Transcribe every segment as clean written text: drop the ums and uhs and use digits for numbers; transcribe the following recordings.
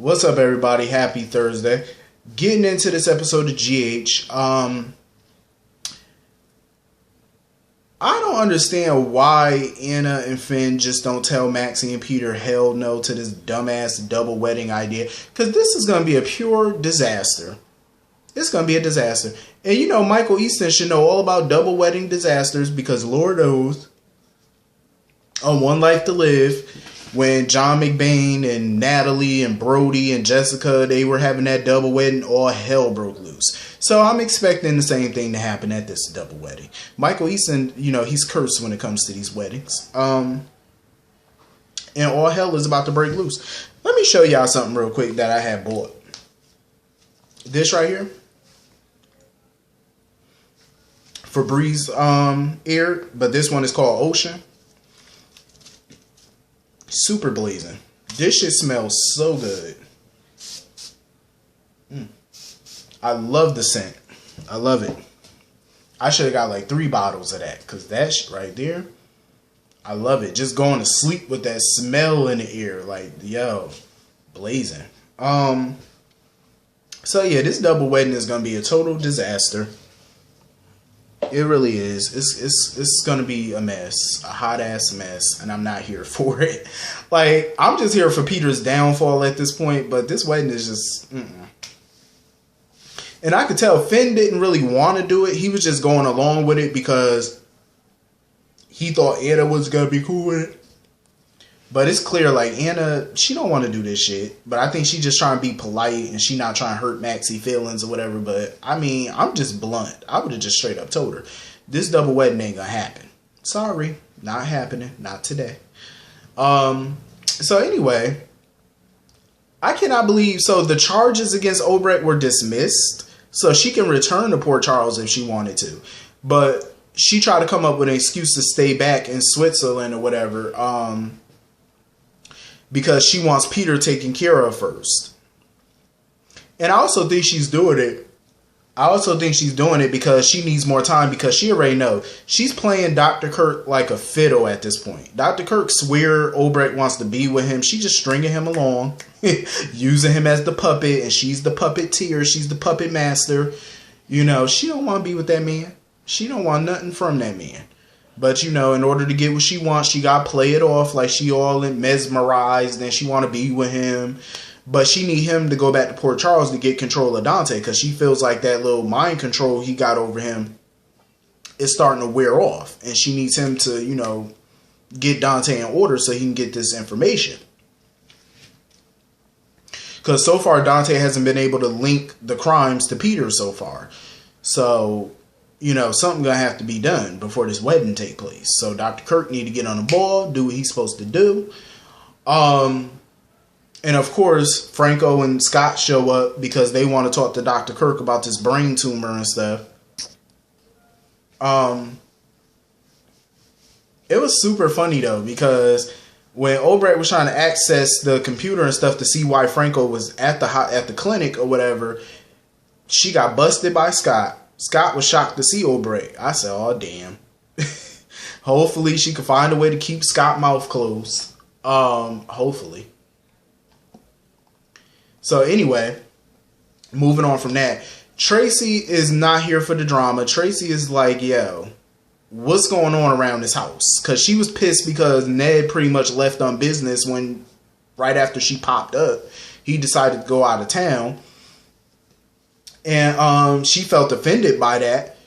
What's up, everybody? Happy Thursday. Getting into this episode of GH. I don't understand why Anna and Finn just don't tell Maxie and Peter hell no to this dumbass double wedding idea. Because this is going to be a pure disaster. It's going to be a disaster. And you know, Michael Easton should know all about double wedding disasters because Lord knows on One Life to Live, when John McBain and Natalie and Brody and Jessica, they were having that double wedding, all hell broke loose. So I'm expecting the same thing to happen at this double wedding. Michael Easton, you know, he's cursed when it comes to these weddings. And all hell is about to break loose. Let me show y'all something real quick that I had bought. This right here. Febreze ear, but this one is called Ocean. Super blazing. This shit smells so good. I love the scent. I love it. I should have got like 3 bottles of that. Because that shit right there, I love it. Just going to sleep with that smell in the ear. Like, yo, blazing. So yeah, this double wedding is going to be a total disaster. It really is. It's gonna be a mess, a hot ass mess, and I'm not here for it. Like, I'm just here for Peter's downfall at this point. But this wedding is just, and I could tell Finn didn't really want to do it. He was just going along with it because he thought Anna was gonna be cool with it. But it's clear, like, Anna, she don't want to do this shit. But I think she just trying to be polite and she not trying to hurt Maxie's feelings or whatever. But, I mean, I'm just blunt. I would have just straight up told her, this double wedding ain't gonna happen. Sorry, not happening. Not today. So, anyway, I cannot believe, so the charges against Obrecht were dismissed. So, she can return to Port Charles if she wanted to. But she tried to come up with an excuse to stay back in Switzerland or whatever. Because she wants Peter taken care of first. And I also think she's doing it. I also think she's doing it because she needs more time, because she already knows. She's playing Dr. Kirk like a fiddle at this point. Dr. Kirk swear Obrecht wants to be with him. She's just stringing him along. Using him as the puppet. And she's the puppeteer. She's the puppet master. You know, she don't want to be with that man. She don't want nothing from that man. But, you know, in order to get what she wants, she got to play it off like she all mesmerized and she want to be with him. But she need him to go back to Port Charles to get control of Dante, because she feels like that little mind control he got over him is starting to wear off. And she needs him to, you know, get Dante in order so he can get this information. Because so far, Dante hasn't been able to link the crimes to Peter so far. So, you know, something gonna have to be done before this wedding take place. So Dr. Kirk need to get on the ball, do what he's supposed to do. And of course, Franco and Scott show up because they want to talk to Dr. Kirk about this brain tumor and stuff. It was super funny though, because when Obrecht was trying to access the computer and stuff to see why Franco was at the clinic or whatever, she got busted by Scott. Scott was shocked to see Obrecht. I said, oh, damn. Hopefully she could find a way to keep Scott's mouth closed. Hopefully. So anyway, moving on from that. Tracy is not here for the drama. Tracy is like, yo, what's going on around this house? Because she was pissed because Ned pretty much left on business when, right after she popped up, he decided to go out of town. And she felt offended by that.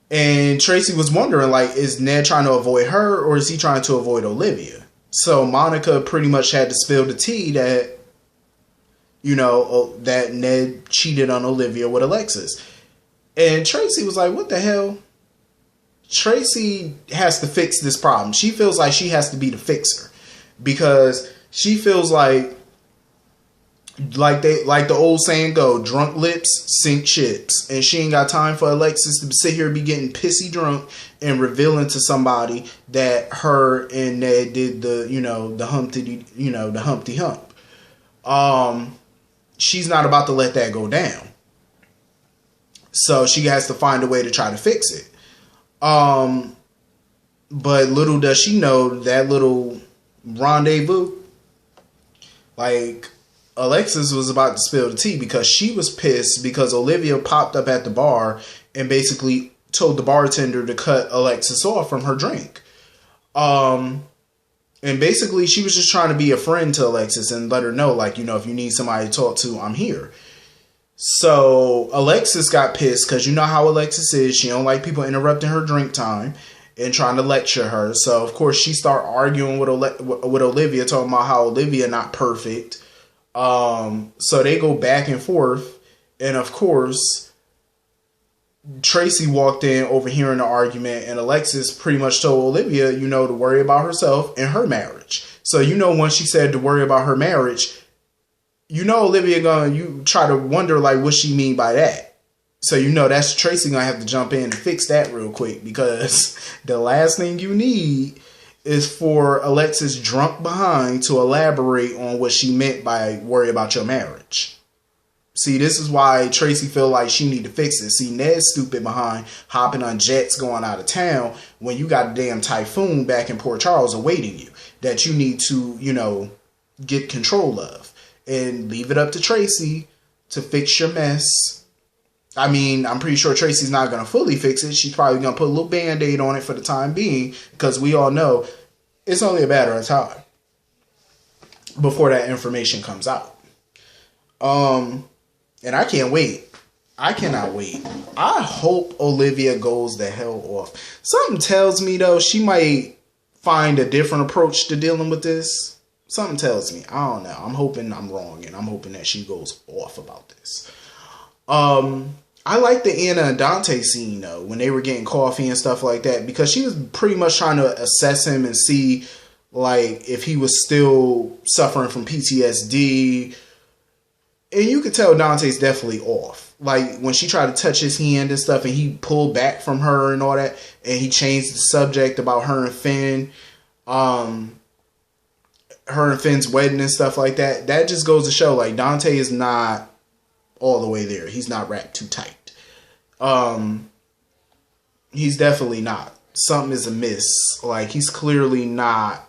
And Tracy was wondering, like, is Ned trying to avoid her or is he trying to avoid Olivia? So Monica pretty much had to spill the tea that, you know, that Ned cheated on Olivia with Alexis. And Tracy was like, what the hell? Tracy has to fix this problem. She feels like she has to be the fixer. Because she feels like the old saying go, drunk lips sink ships. And she ain't got time for Alexis to sit here and be getting pissy drunk and revealing to somebody that her and Ned did the Humpty Hump. She's not about to let that go down. So she has to find a way to try to fix it. But little does she know that little rendezvous, like, Alexis was about to spill the tea because she was pissed because Olivia popped up at the bar and basically told the bartender to cut Alexis off from her drink. And basically she was just trying to be a friend to Alexis and let her know, like, you know, if you need somebody to talk to, I'm here. So Alexis got pissed because you know how Alexis is. She don't like people interrupting her drink time and trying to lecture her. So of course she started arguing with Olivia, talking about how Olivia not perfect. So they go back and forth, and of course Tracy walked in overhearing the argument, and Alexis pretty much told Olivia, you know, to worry about herself and her marriage. So, you know, when she said to worry about her marriage, you know, Olivia you try to wonder, like, what she mean by that. So, you know, that's Tracy gonna have to jump in and fix that real quick, because the last thing you need is for Alexis drunk behind to elaborate on what she meant by worry about your marriage. See, this is why Tracy feel like she need to fix it. See, Ned's stupid behind hopping on jets going out of town when you got a damn typhoon back in Port Charles awaiting you that you need to, you know, get control of. And leave it up to Tracy to fix your mess. I mean, I'm pretty sure Tracy's not going to fully fix it. She's probably going to put a little Band-Aid on it for the time being, because we all know it's only a matter of time before that information comes out. And I can't wait. I cannot wait. I hope Olivia goes the hell off. Something tells me, though, she might find a different approach to dealing with this. Something tells me. I don't know. I'm hoping I'm wrong, and I'm hoping that she goes off about this. I like the Anna and Dante scene, though, when they were getting coffee and stuff like that, because she was pretty much trying to assess him and see, like, if he was still suffering from PTSD. And you could tell Dante's definitely off. Like, when she tried to touch his hand and stuff, and he pulled back from her and all that, and he changed the subject about her and Finn, her and Finn's wedding and stuff like that. That just goes to show, like, Dante is not all the way there. He's not wrapped too tight. He's definitely not. Something is amiss. Like, he's clearly not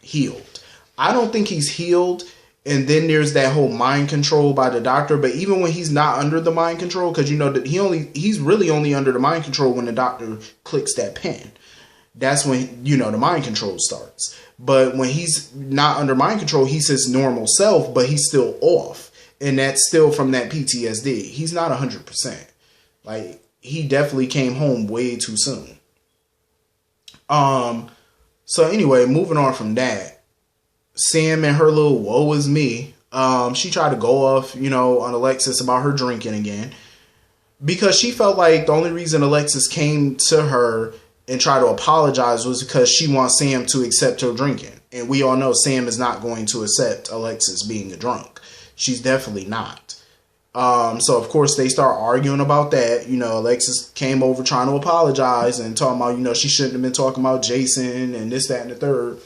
healed. I don't think he's healed. And then there's that whole mind control by the doctor. But even when he's not under the mind control, because you know that he's really only under the mind control when the doctor clicks that pen. That's when, you know, the mind control starts. But when he's not under mind control, he's his normal self, but he's still off. And that's still from that PTSD. He's not 100%. Like, he definitely came home way too soon. So anyway, moving on from that. Sam and her little woe is me. She tried to go off, you know, on Alexis about her drinking again. Because she felt like the only reason Alexis came to her and tried to apologize was because she wants Sam to accept her drinking. And we all know Sam is not going to accept Alexis being a drunk. She's definitely not. So, of course, they start arguing about that. You know, Alexis came over trying to apologize and talking about, you know, she shouldn't have been talking about Jason and this, that, and the third.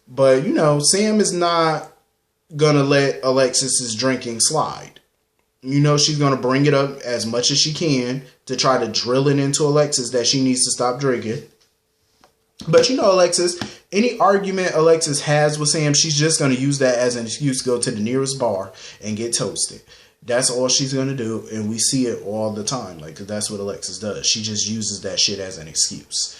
But, you know, Sam is not going to let Alexis's drinking slide. You know, she's going to bring it up as much as she can to try to drill it into Alexis that she needs to stop drinking. But, you know, Alexis, any argument Alexis has with Sam, she's just going to use that as an excuse to go to the nearest bar and get toasted. That's all she's going to do. And we see it all the time. Like, that's what Alexis does. She just uses that shit as an excuse.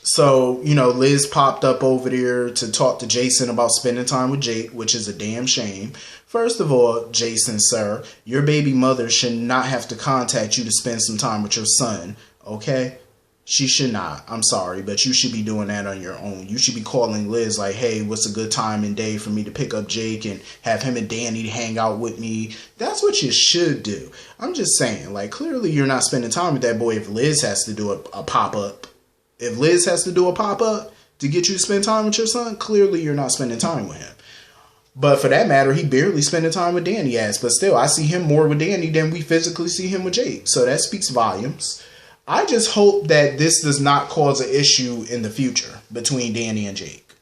So, you know, Liz popped up over there to talk to Jason about spending time with Jake, which is a damn shame. First of all, Jason, sir, your baby mother should not have to contact you to spend some time with your son, okay? She should not. I'm sorry, but you should be doing that on your own. You should be calling Liz like, hey, what's a good time and day for me to pick up Jake and have him and Danny hang out with me? That's what you should do. I'm just saying, like, clearly you're not spending time with that boy if Liz has to do a pop-up. If Liz has to do a pop-up to get you to spend time with your son, clearly you're not spending time with him. But for that matter, he barely spending time with Danny ass. But still, I see him more with Danny than we physically see him with Jake. So that speaks volumes. I just hope that this does not cause an issue in the future between Danny and Jake.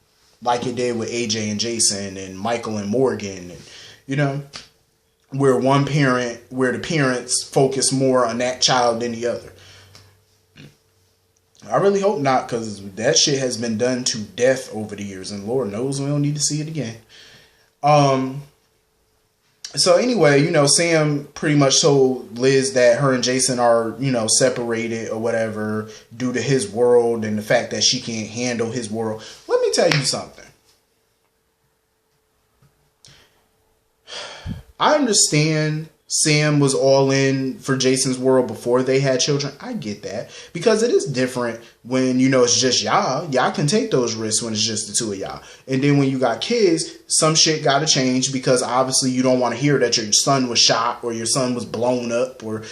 Like it did with AJ and Jason and Michael and Morgan. And, you know, where the parents focus more on that child than the other. I really hope not, because that shit has been done to death over the years, and Lord knows we don't need to see it again. So anyway, Sam pretty much told Liz that her and Jason are, separated or whatever due to his world and the fact that she can't handle his world. Let me tell you something. I understand Sam was all in for Jason's world before they had children. I get that. Because it is different when, it's just y'all. Y'all can take those risks when it's just the two of y'all. And then when you got kids, some shit got to change because obviously you don't want to hear that your son was shot or your son was blown up or,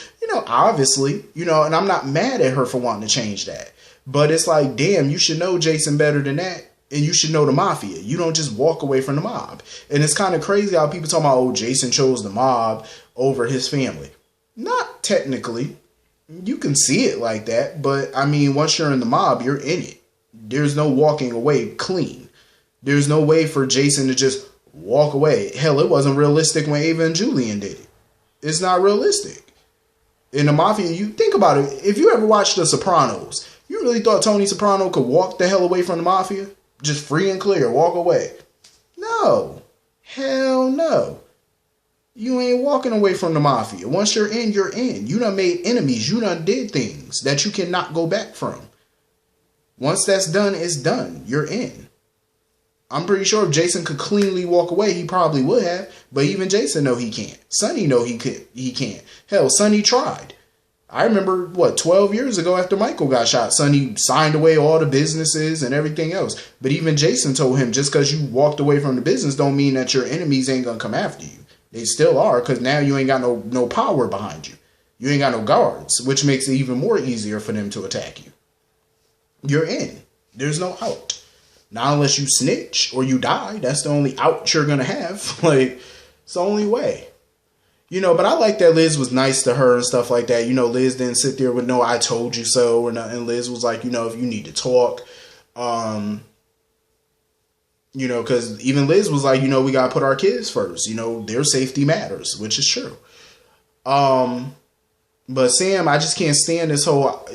obviously, and I'm not mad at her for wanting to change that. But it's like, damn, you should know Jason better than that. And you should know the mafia. You don't just walk away from the mob. And it's kind of crazy how people talk about, oh, Jason chose the mob over his family. Not technically. You can see it like that. But, I mean, once you're in the mob, you're in it. There's no walking away clean. There's no way for Jason to just walk away. Hell, it wasn't realistic when Ava and Julian did it. It's not realistic. In the mafia, you think about it. If you ever watched The Sopranos, you really thought Tony Soprano could walk the hell away from the mafia? Just free and clear, walk away. No. Hell no. You ain't walking away from the mafia. Once you're in, you're in. You done made enemies. You done did things that you cannot go back from. Once that's done, it's done. You're in. I'm pretty sure if Jason could cleanly walk away, he probably would have. But even Jason know he can't. Sonny know he can't. Hell, Sonny tried. I remember, 12 years ago after Michael got shot, Sonny signed away all the businesses and everything else. But even Jason told him, just because you walked away from the business don't mean that your enemies ain't going to come after you. They still are, because now you ain't got no power behind you. You ain't got no guards, which makes it even more easier for them to attack you. You're in. There's no out. Not unless you snitch or you die. That's the only out you're going to have. It's the only way. But I like that Liz was nice to her and stuff like that. Liz didn't sit there with no, I told you so or nothing. Liz was like, if you need to talk, because even Liz was like, we got to put our kids first. Their safety matters, which is true. But Sam, I just can't stand this whole,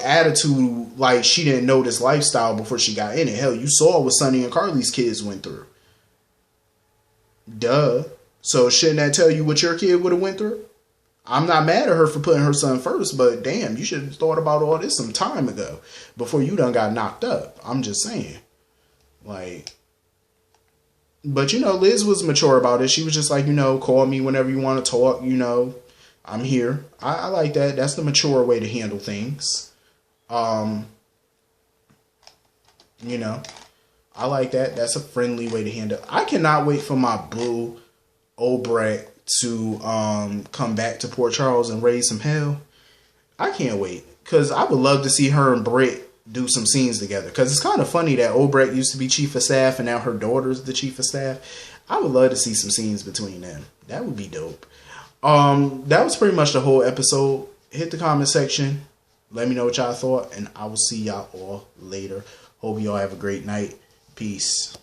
attitude like she didn't know this lifestyle before she got in it. Hell, you saw what Sonny and Carly's kids went through. Duh. So shouldn't that tell you what your kid would have went through? I'm not mad at her for putting her son first, but damn, you should have thought about all this some time ago before you done got knocked up. I'm just saying. But Liz was mature about it. She was just like, call me whenever you want to talk, I'm here. I like that. That's the mature way to handle things. I like that. That's a friendly way to handle it. I cannot wait for my boo Obrecht to come back to Port Charles and raise some hell. I can't wait, because I would love to see her and Britt do some scenes together, because it's kind of funny that Obrecht used to be chief of staff and now her daughter's the chief of staff. I would love to see some scenes between them. That would be dope. That was pretty much the whole episode. Hit the comment section, let me know what y'all thought, and I will see y'all all later. Hope y'all have a great night. Peace.